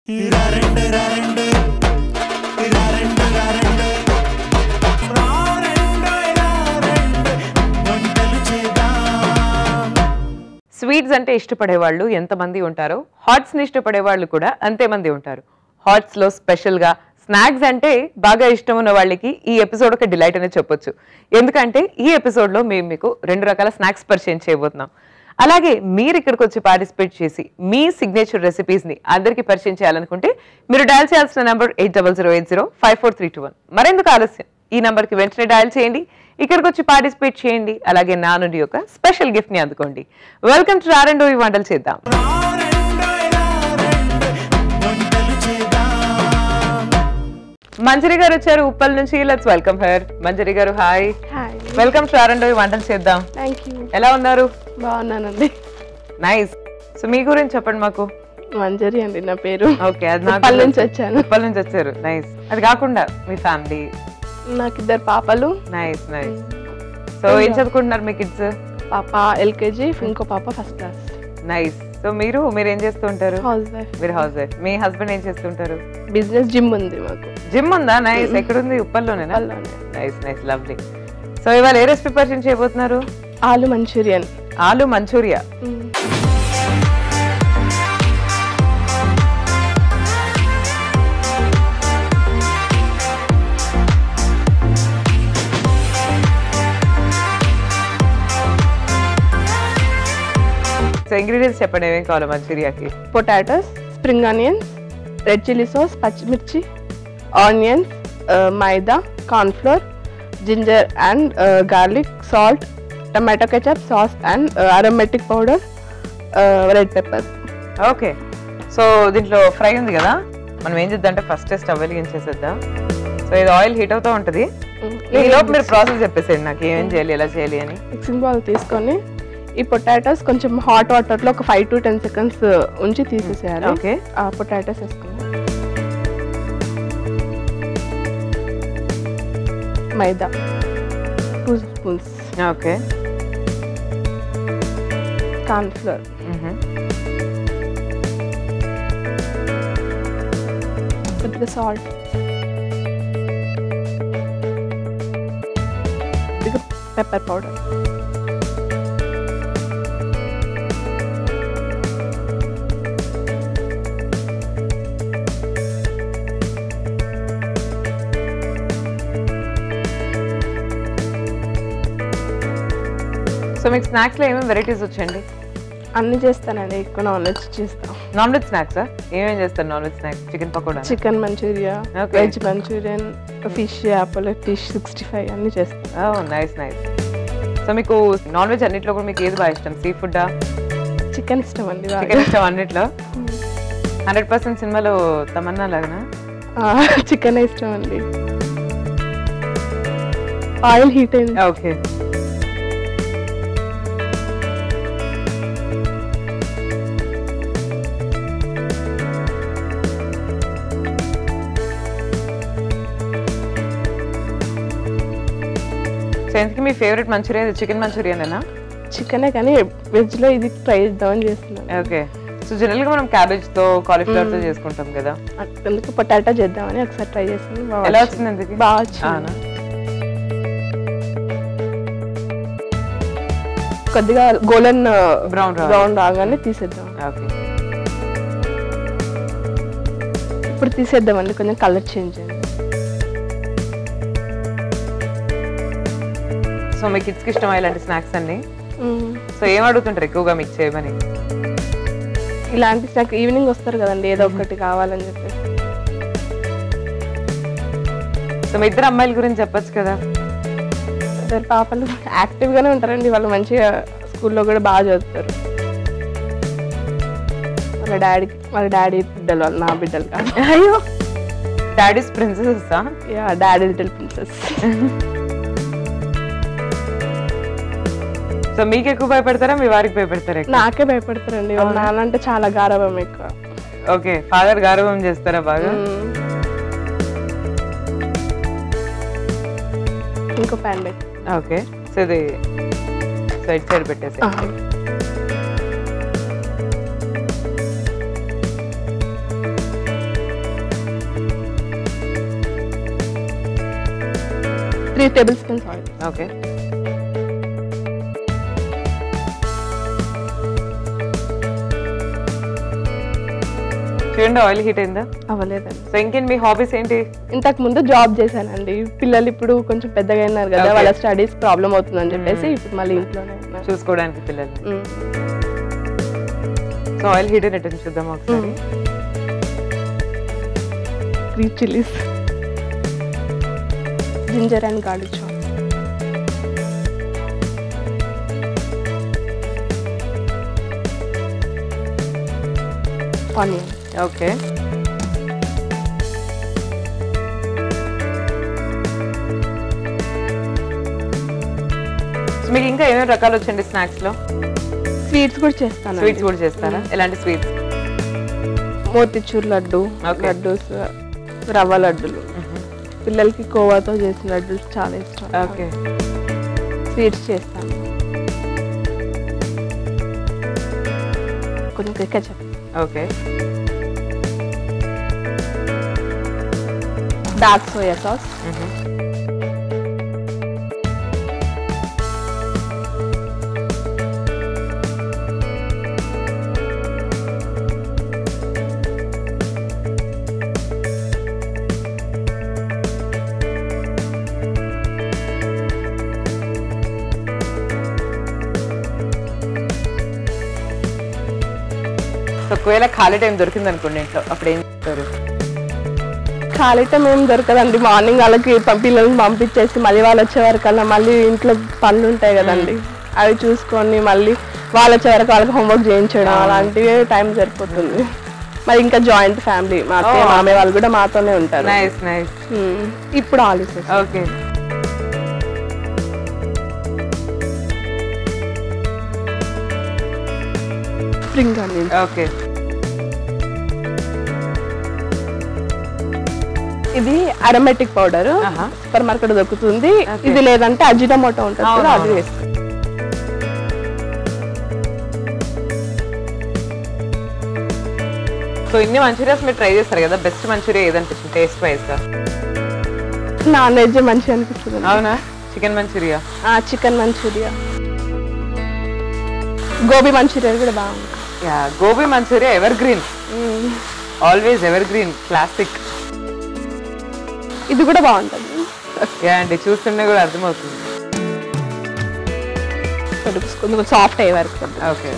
Sweets అంటే ఇష్టపడే వాళ్ళు ఎంతమంది ఉంటారో హాట్స్ ని ఇష్టపడే వాళ్ళు కూడా అంతే మంది ఉంటారు. హాట్స్ లో స్పెషల్ గా స్నాక్స్ అంటే బాగా ఇష్టం ఉన్న వాళ్ళకి ఈ ఎపిసోడ్ ఒక డిలైట్ అనే చెప్పొచ్చు. ఎందుకంటే ఈ ఎపిసోడ్ లో మేము మీకు 2 రకాల స్నాక్స్ పరిచయం చేయబోతున్నాం. అలాగే మీరు ఇక్కడికి వచ్చి పార్టిసిపేట్ చేసి మీ సిగ్నేచర్ రెసిపీస్ ని అందరికీ పరిచయం చేయాలనుకుంటే మీరు డయల్ చేయాల్సిన నంబర్ 8008054321. మరెందుకు ఆలస్యం, ఈ నంబర్ కి వెంటనే డయల్ చేయండి, ఇక్కడికి వచ్చి పార్టిసిపేట్ చేయండి. అలాగే నా నుండి ఒక స్పెషల్ గిఫ్ట్ ని అందుకోండి. వెల్కమ్ టు రారెండోయి వంటలు చేద్దాం. మంజరి గారు వచ్చారు ఉప్పల్ నుంచి. Let's welcome her. మంజరి గారు హాయ్. వెల్కమ్ టు రారెండోయి వంటలు చేద్దాం. ఎలా ఉన్నారు? బాగున్నానండి. నైస్. సో మీ గురించి చెప్పండి మాకు. మంజరి అండి నా పేరు. ఓకే, అది ఉప్పల్ నుంచి వచ్చాను. ఉప్పల్ నుంచి వచ్చారు. నైస్. అది కాకుండా మీ ఫ్యామిలీ? నాకు 2 పాపలు. Nice nice. సో ఏం చదువుకుంటున్నారు మీ కిడ్స్? పాప LKG, ఇంకో పాప ఫస్ట్ క్లాస్. నైస్. సో మీరు ఏం చేస్తూ ఉంటారు? House wife. మీరు హౌస్ వైఫ్. మీ హస్బెండ్ ఏం చేస్తుంటారు? బిజినెస్, జిమ్ ఉంది మాకు. జిమ్ ఉందా? నైస్. ఎక్కడుంది? ఉప్పల్లోనేనా? Nice nice, lovely. సో ఇవాళ ఏ రెసిపీ పరిచయం చేయబోతున్నారు? ఆలు మంచూరియన్. ఆలు మంచూరియా. సో ఇంగ్రీడియంట్స్ చెప్పండి, ఏమేం కావాలి మంచూరియాకి? Potatoes, spring onions, red chilli sauce, పచ్చిమిర్చి, onions, maida, cornflour, ginger and garlic, salt, tomato ketchup, sauce and aromatic powder, red pepper. Okay. So దీంట్లో ఫ్రై ఉంది కదా, మనం ఏం చేద్దాం అంటే ఫస్ట్ స్టవ్ వెలిగించేసేద్దాం. సో ఇది ఆయిల్ హీట్ అవుతూ ఉంటుంది. ఈలోపు మీరు ప్రాసెస్ చెప్పేసేయండి నాకు, ఏమేం చేయాలి, ఎలా చేయాలి అని. మిక్సింగ్ బౌల్ తీసుకొని ఈ పొటాటోస్ కొంచెం హాట్ వాటర్ లో ఒక 5 to 10 seconds ఉంచి తీసేసేయాలి. ఓకే. ఆ పొటాటోస్ వేసుకున్నాం. మైదా 2 spoons. ఓకే. కార్న్ఫ్లోర్, కొద్దిగా సాల్ట్, కొద్దిగా పెప్పర్ పౌడర్. సో మీకు స్నాక్స్ లో ఏమేమి వెరైటీస్ వచ్చండి? అన్ని చేస్తానండి, ఎక్కువ నాన్ వెజ్ చేస్తాను. నాన్ వెజ్ స్నాక్స్ ఏమేం చేస్తారు? Non veg snacks chicken pakoda, chicken manchuria, veg manchurian, fish, apple fish 65 అన్ని చేస్తాను. Nice nice. సో మీకు నాన్ వెజ్ అన్నిట్లో కూడా మీకు ఏది బాగా ఇష్టం? సీ ఫుడ్డా? చికెన్ ఇష్టం అండి. చికెన్ ఇష్టం అన్నిట్లో? 100% సినిమాలో తమన్నా లాగా చికెన్ ఇష్టం అండి. ఆయిల్ హీట్ అయింది. ఓకే. ఇంతకీ మీ ఫేవరెట్ మంచూరియా చికెన్ మంచూరియానేనా? చికెనే, కానీ వెజ్ లో ఇది ట్రై చేద్దామని చేస్తున్నాను. ఓకే. సో జనరల్ గా మనం క్యాబేజ్ తో కాలీఫ్లవర్ తో చేసుకుంటాం కదా, అందుకు పొటాటో చేద్దామని ఒకసారి ట్రై చేస్తాను. ఎలా వచ్చింది? అందుకే బాగా వచ్చింది. కొద్దిగా గోల్డెన్ బ్రౌన్ రాగానే తీసేద్దాం. ఓకే. ఇప్పుడు తీసేద్దామండి, కొంచెం కలర్ చేంజ్ అయింది. సో మీ కిడ్స్ కి ఇష్టం ఇలాంటి స్నాక్స్ అన్ని? సో ఏం అడుగుతుంటారు ఎక్కువగా మీకు చేయమని? ఇలాంటి స్నాక్ ఈవినింగ్ వస్తారు కదండి, ఏదో ఒకటి కావాలని చెప్పి. సో మీ 2 అమ్మాయిల గురించి చెప్పొచ్చు కదా. 2 పాపలు యాక్టివ్ గానే ఉంటారండి, వాళ్ళు మంచిగా స్కూల్లో కూడా బాగా చదువుతారు. వాళ్ళ డాడీ బిడ్డలు, నా బిడ్డలు కాదు. అయ్యో, daddy's princess? Yeah, daddy little princess. So మీకు ఎక్కువ భయపడతారా, మీ వారికి భయపడతారా? నాకే భయపడతారండి, వాళ్ళ నాన్న అంటే చాలా గారాబం ఎక్కువ. ఓకే. ఫాదర్ గారాబం చేస్తారా బాగా? ఇంకో ప్యాన్ పెట్టి. ఓకే. సో ఇది సైడ్ పెట్టేసి 3 tablespoons ఆయిల్. ఓకే. చూడండి ఆయిల్ హీట్ అయిందా? అవ్వలేదండి. సో ఇంకేంటి మీ హాబీస్ ఏంటి? ఇంతకు ముందు జాబ్ చేశానండి. పిల్లలు ఇప్పుడు కొంచెం పెద్దగా అయినారు కదా, వాళ్ళ స్టడీస్ ప్రాబ్లం అవుతుందని చెప్పేసి ఇప్పుడు మళ్ళీ ఇంట్లోనే చూసుకోవడానికి పిల్లలు. సో ఆయిల్ హీట్ అయినట్టు చూద్దాం ఒకసారి. Green chillies, ginger and garlic chop, onion. Okay. మీకు ఇంకా ఏమేమి రకాలు వచ్చండి స్నాక్స్ లో? స్వీట్స్ కూడా చేస్తాను. స్వీట్స్ కూడా చేస్తారా? ఎలాంటి స్వీట్స్? మోతిచూర్ లడ్డు, లడ్డూస్, రవ్వ లడ్డులు, పిల్లలకి కోవాతో చేసిన లడ్డూస్ చాలా ఇష్టం. ఓకే. స్వీట్స్ చేస్తాను. కొంచెం ketchup. Okay. Dark soya sauce, ఒకవేళ ఖాళీ టైం దొరికింది అనుకోండి ఇంట్లో, అప్పుడు ఏం చేస్తారు? ఖాళీ టైం ఏం దొరకదండి. మార్నింగ్ వాళ్ళకి పిల్లల్ని పంపించేసి మళ్ళీ వాళ్ళు వచ్చే వరకల్లా మళ్ళీ ఇంట్లో పనులు ఉంటాయి కదండి, అవి చూసుకొని మళ్ళీ వాళ్ళు వచ్చే వరకు వాళ్ళకి హోంవర్క్ చేయించడం అలాంటివి టైం సరిపోతుంది. మరి ఇంకా జాయింట్ ఫ్యామిలీ, మా అత్తయ్య మామయ్య వాళ్ళు కూడా మాతోనే ఉంటారు. Nice nice. ఇప్పుడు ఆలిస్. ఓకే. Spring onions. ఓకే. ఇది అరోమాటిక్ పౌడర్, సూపర్ మార్కెట్ దొరుకుతుంది. ఇది లేదంటే అజినోమోటో ఉంటుంది కదా, అది వేస్తాం. సో ఇన్ని మంచూరియాస్ మీరు ట్రై చేస్తారు కదా, బెస్ట్ మంచూరియా ఏదనిపిస్తుంది టేస్ట్ వైజ్ గా? నాన్ వెజ్ మంచిగా అనిపిస్తుంది. అవునా? Chicken manchuria? Chicken manchuria, gobi manchuria కూడా బాగుంది. Yeah, gobi manchuria evergreen, always evergreen, classic. ఇది కూడా బాగుంటుంది. యా అండి, చూస్తుంటే కూడా అర్థమవుతుంది. కొంచెం సాఫ్ట్ అయ్యే వరకు. ఓకే.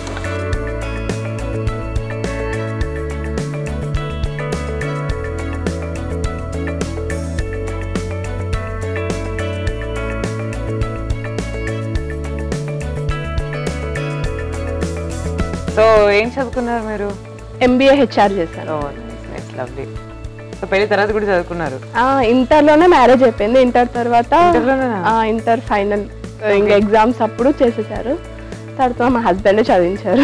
సో ఏం చదువుకున్నారు మీరు? MBA HR చేశాను. లవ్లీ. సో పెళ్లి తర్వాత కూడా చదువుకున్నారు? ఇంటర్లోనే మ్యారేజ్ అయిపోయింది. ఇంటర్ తర్వాత ఇంటర్ ఫైనల్ ఇంకా ఎగ్జామ్స్ అప్పుడు చేసేసారు. తర్వాత మా హస్బెండ్ చదివించారు.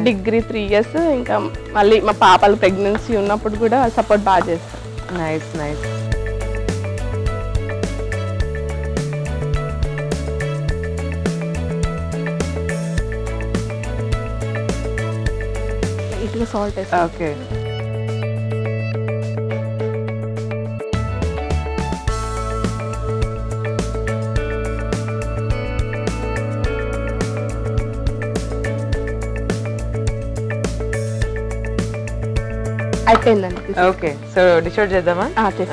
Degree 3 years. ఇంకా మళ్ళీ మా పాపలు ప్రెగ్నెన్సీ ఉన్నప్పుడు కూడా సపోర్ట్ బాగా చేస్తారు. Nice nice. ఇటుగా సాల్ట్ వేస్తాం. ఓకే. అయిపోయిందండి. ఓకే. సో డిష్ అవుట్ చేద్దామా? ఓకే.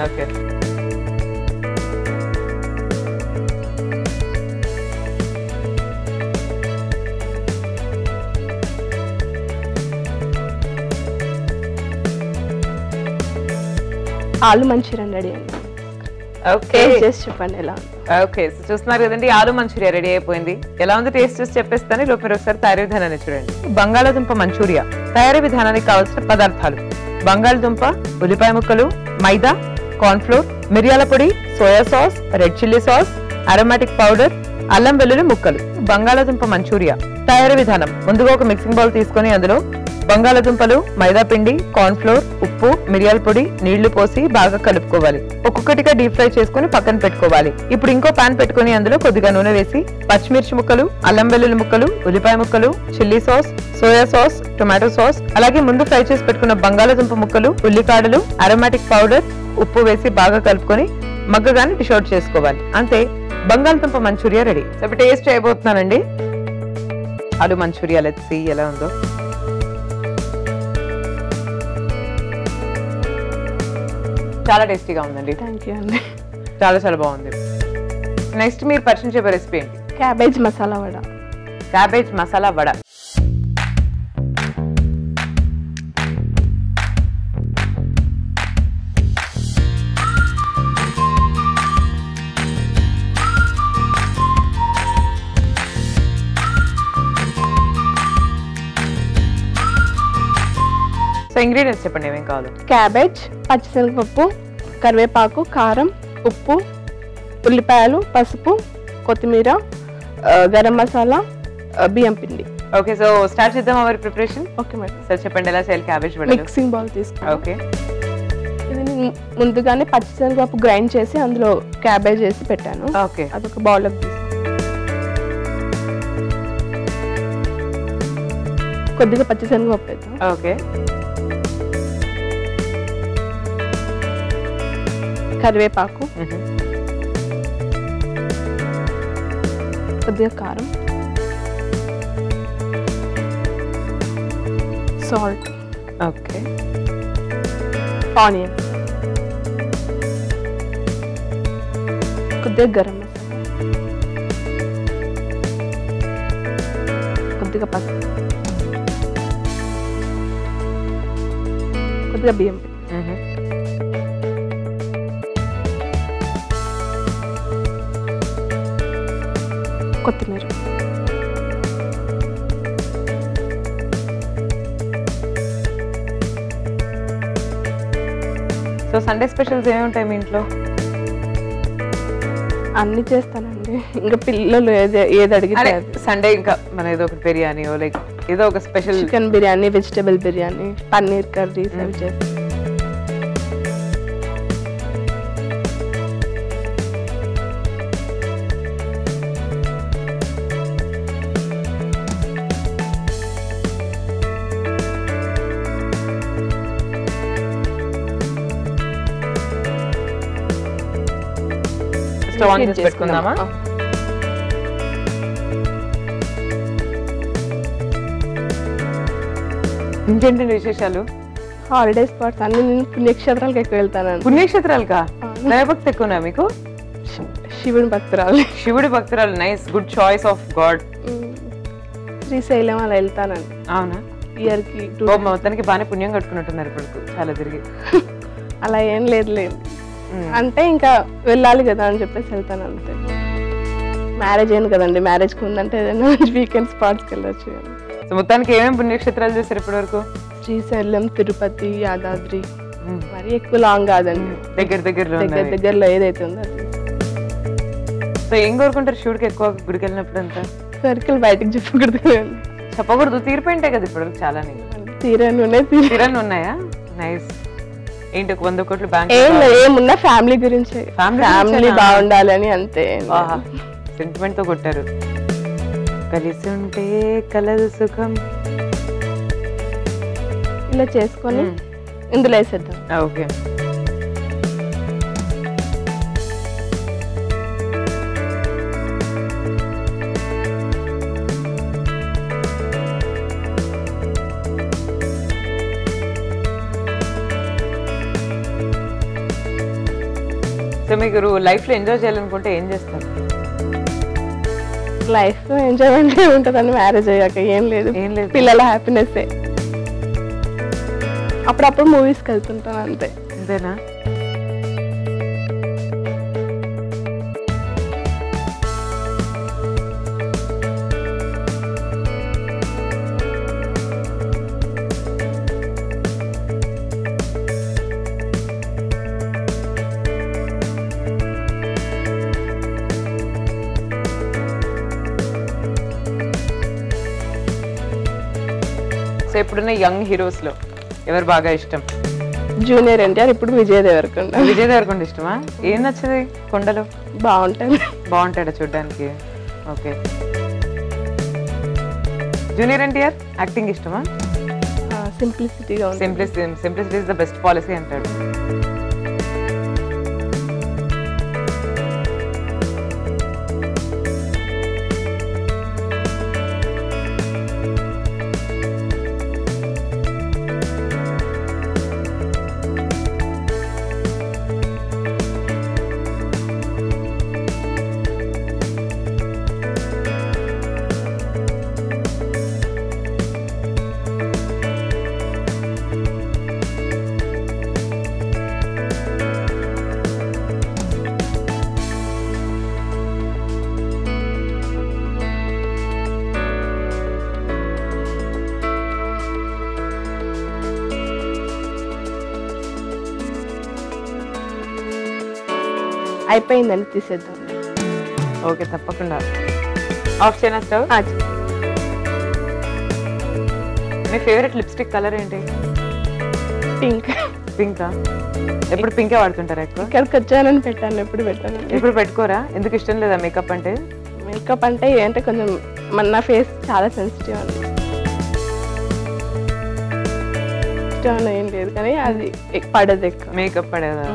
ఆలు మంచూరియా రెడీ అండి. ఓకే, చేసి చెప్పండి ఎలా. ఓకే, సో చూస్తున్నారు కదండి, ఆలు మంచూరియా రెడీ అయిపోయింది. ఎలా ఉంది టేస్ట్ చూసి చెప్పేస్తాను. లోపు మీరు ఒకసారి తయారీ విధానాన్ని చూడండి. బంగాళాదుంప మంచూరియా తయారీ విధానానికి కావాల్సిన పదార్థాలు: బంగాళదుంప, ఉల్లిపాయ ముక్కలు, మైదా, కార్న్ఫ్లోర్, మిరియాల పొడి, soya sauce, red chilli sauce, aromatic powder, అల్లం వెల్లుల్లి ముక్కలు. బంగాళాదుంప మంచూరియా తయారీ విధానం: ముందుగా ఒక మిక్సింగ్ బౌల్ తీసుకొని అందులో బంగాళదుంపలు, మైదా పిండి, కార్న్ఫ్లోర్, ఉప్పు, మిరియాల పొడి, నీళ్లు పోసి బాగా కలుపుకోవాలి. ఒక్కొక్కటిగా డీప్ ఫ్రై చేసుకుని పక్కన పెట్టుకోవాలి. ఇప్పుడు ఇంకో పాన్ పెట్టుకుని అందులో కొద్దిగా నూనె వేసి పచ్చిమిర్చి ముక్కలు, అల్లం వెల్లుల్లి ముక్కలు, ఉల్లిపాయ ముక్కలు, chilli sauce, soya sauce, tomato sauce, అలాగే ముందు ఫ్రై చేసి పెట్టుకున్న బంగాళదుంప ముక్కలు, ఉల్లికాడలు, అరోమాటిక్ పౌడర్, ఉప్పు వేసి బాగా కలుపుకొని మగ్గగానే డిష్ అవుట్ చేసుకోవాలి. అంతే, బంగాళదుంప మంచూరియా రెడీ. సో ఇప్పుడు టేస్ట్ చేయబోతున్నానండి ఆలు మంచూరియా. లెట్స్ సీ ఎలా ఉందో. చాలా టేస్టీగా ఉందండి. థ్యాంక్ యూ అండి. చాలా చాలా బాగుంది. నెక్స్ట్ మీరు పరిచయం చెప్పే రెసిపీ ఏంటి? Cabbage masala vada. Cabbage masala vada. So ingredients చెప్పండి, ఏమేం కావాలి? క్యాబేజ్, పచ్చిశనగపప్పు, కరివేపాకు, కారం, ఉప్పు, ఉల్లిపాయలు, పసుపు, కొత్తిమీర, గరం మసాలా, బియ్యం పిండి. ఓకే, సో స్టార్ట్ చేద్దామా మరి ప్రిపరేషన్? Okay madam. సార్ చెప్పండి ఎలా చేయాలి క్యాబేజ్ వడలు? మిక్సింగ్ బౌల్ తీసుకోండి. ఓకే, ఇది నేను ముందుగానే పచ్చిశనగపప్పు గ్రైండ్ చేసి అందులో క్యాబేజ్ వేసి పెట్టాను. ఓకే, అదొక బౌల్లోకి తీసుకోండి. కొద్దిగా పచ్చిశనగపప్పు వేద్దాం. ఓకే, కరివేపాకు, కొద్దిగా కారం, సాల్ట్, ఓకే, ఆనియన్, కొద్దిగా గరం మసాలా, కొద్దిగా పసుపు, కొద్దిగా బియ్యం పిండి, కొత్తిమీర, సో సండే స్పెషల్స్ ఏమి ఉంటాయి మీ ఇంట్లో? అన్ని చేస్తానండి. ఇంకా పిల్లలు ఏది అడిగితే సండే ఇంకా మన ఏదో ఒక బిర్యానీ లైక్ ఏదో ఒక special. Chicken biryani, vegetable biryani, paneer curries అవి చేస్తాను. స్టవ్ ఆన్ చేసి పెట్టుకుందామా? ఇంకేంటండి విశేషాలు? హాలిడే స్పాట్స్ అన్ని నేను పుణ్యక్షేత్రాలకు ఎక్కువ వెళ్తానండి. పుణ్యక్షేత్రాలుగా? దైవభక్తి ఎక్కువనా మీకు? శివుడి భక్తురాలు. శివుడి భక్తురాలు, nice, good choice of God. Srisailam అలా వెళ్తానండి. అవునా? ఇయర్ కి మొత్తానికి బాగానే పుణ్యం కట్టుకున్నట్టున్నారు ఇప్పుడు చాలా తిరిగి. అలా ఏం లేదు అంటే ఇంకా వెళ్ళాలి కదా అని చెప్పేసి వెళ్తాను అంతే. మ్యారేజ్ అయింది కదండి, మ్యారేజ్కి ఉందంటే ఏదైనా వీకెండ్ స్పాట్స్కి వెళ్ళొచ్చు. సో మొత్తానికి ఏమేమి పుణ్యక్షేత్రాలు చేశారు ఇప్పటి వరకు? శ్రీశైలం, తిరుపతి, యాదాద్రి. మరి ఎక్కువ లాంగ్ కాదండి, దగ్గరలో ఏదైతే ఉందో అది. సో ఏం కోరుకుంటారు శివుడికి ఎక్కువ గుడికి వెళ్ళినప్పుడు? అంతా సర్కిల్ బయటకు చెప్పకూడదు కదండి. చెప్పకూడదు, తీరిపోయింటాయి కదా ఇప్పుడు చాలా. తీరని ఉన్నాయా? నైస్. ఏంటి ఒక 100 కోట్లు బ్యాంక్? ఏమున్నా ఫ్యామిలీ గురించి, ఫ్యామిలీ బాగుండాలని అంతే. సెంటిమెంట్ తో కొట్టారు. కలిసి ఉంటే కలదు సుఖం. ఇలా చేసుకొని ఇందులో వేసేద్దాం. ఓకే, సో మీకు లైఫ్ లో ఎంజాయ్ చేయాలనుకుంటే ఏం చేస్తారు? లైఫ్ లో ఎంజాయ్మెంట్ ఉంటుందని మ్యారేజ్ అయ్యాక ఏం లేదు, పిల్లల హ్యాపీనెస్. అప్పుడప్పుడు మూవీస్కి వెళ్తుంటాను అంతే. అంతేనా? సో ఇప్పుడున్న యంగ్ హీరోస్ లో ఎవరు బాగా ఇష్టం? జూనియర్ ఎన్టీఆర్, ఇప్పుడు విజయ్ దేవరకొండ. విజయ్ దేవరకొండ ఇష్టమా? ఏం నచ్చది కొండలో? బాగుంటాడా చూడ్డానికి? ఓకే. జూనియర్ ఎన్టీఆర్ యాక్టింగ్ ఇష్టమా? సింప్లిసిటీగా ఉంది. Simplicity is the best policy అంటాడు. అయిపోయిందండి, తీసేద్దాం. ఓకే, తప్పకుండా. ఆఫ్ చేయనా స్టవ్? మీ ఫేవరెట్ లిప్స్టిక్ కలర్ ఏంటి? పింక్. పింకా? ఎప్పుడు పింకే వాడుతుంటారా ఎక్కువ? ఇక్కడికి వచ్చానని పెట్టాను, ఎప్పుడు పెట్టాను. ఎప్పుడు పెట్టుకోరా? ఎందుకు ఇష్టం లేదా మేకప్ అంటే? మేకప్ అంటే ఏంటంటే కొంచెం నా ఫేస్ చాలా సెన్సిటివ్ అండి, ఇష్టం ఏం లేదు, కానీ అది పడదు ఎక్కువ. మేకప్ పడేదా?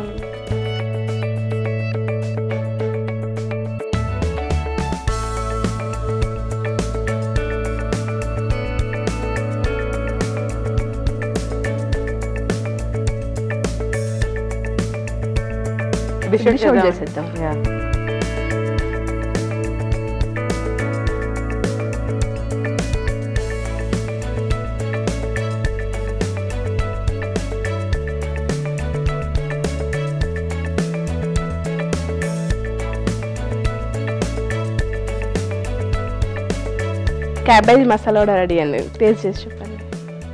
షోల్డ్ చేసేద్దాం. క్యాబేజ్ మసాలా కూడా రెడీ అండి, టేస్ట్ చేసి చెప్పండి.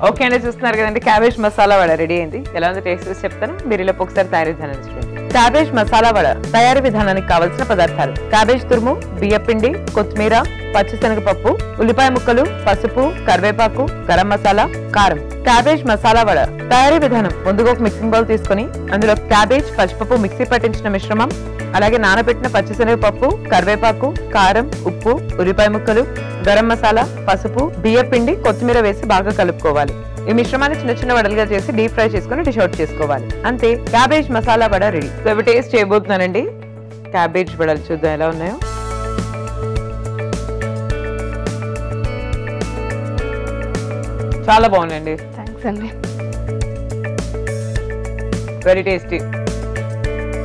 ఓకే అండి, చూస్తున్నారు కదండి, క్యాబేజ్ మసాలా వడ రెడీ అయింది. ఎలా ఉంది టేస్ట్ చేసి చెప్తాను, మీరు ఇలా ఒకసారి తయారీ విధానాన్ని చూడండి. క్యాబేజ్ మసాలా వడ తయారీ విధానానికి కావలసిన పదార్థాలు: క్యాబేజ్ తురుము, బియ్యపిండి, కొత్తిమీర, పచ్చిశనగపప్పు, ఉల్లిపాయ ముక్కలు, పసుపు, కరివేపాకు, గరం మసాలా, కారం. క్యాబేజ్ మసాలా వడ తయారీ విధానం: ముందుగా ఒక మిక్సింగ్ బౌల్ తీసుకుని అందులో క్యాబేజ్, పచ్చిపప్పు మిక్సీ పట్టించిన మిశ్రమం, అలాగే నానబెట్టిన పచ్చిశనగపప్పు, కరివేపాకు, కారం, ఉప్పు, ఉల్లిపాయ ముక్కలు, గరం మసాలా, పసుపు, బియ్యపిండి, కొత్తిమీర వేసి బాగా కలుపుకోవాలి. ఈ మిశ్రమాన్ని చిన్న చిన్న వడలుగా చేసి డీప్ ఫ్రై చేసుకుని డిష్ అవుట్ చేసుకోవాలి. అంతే, cabbage masala vada ready. So ఇవి టేస్ట్ చేయబోతున్నానండి. క్యాబేజ్ వడలు చూద్దాం ఎలా ఉన్నాయో. చాలా బాగున్నాయండి. థ్యాంక్స్ అండి. Very tasty.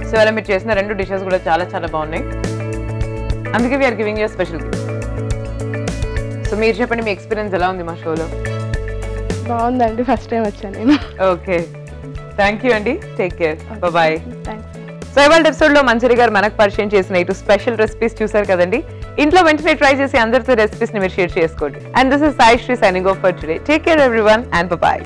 సో అలా మీరు చేసిన 2 డిషెస్ కూడా చాలా చాలా బాగున్నాయి. అందుకే we are giving you special gift. So మీరు చెప్పండి, మీ ఎక్స్పీరియన్స్ ఎలా ఉంది మా షోలో? బాగుందండి, ఫస్ట్ టైం వచ్చాను నేను. ఓకే, థ్యాంక్ యూ అండి, take care, bye. Thanks. So ఇవాళ ఎపిసోడ్ లో మంజరి గారు మనకు పరిచయం చేసిన ఇటు స్పెషల్ రెసిపీస్ చూసారు కదండి. ఇంట్లో వెంటనే ట్రై చేసి అందరితో రెసిపీస్ ని మీరు షేర్ చేసుకోండి. And this is Sai Sri signing off for today. Take care everyone and bye.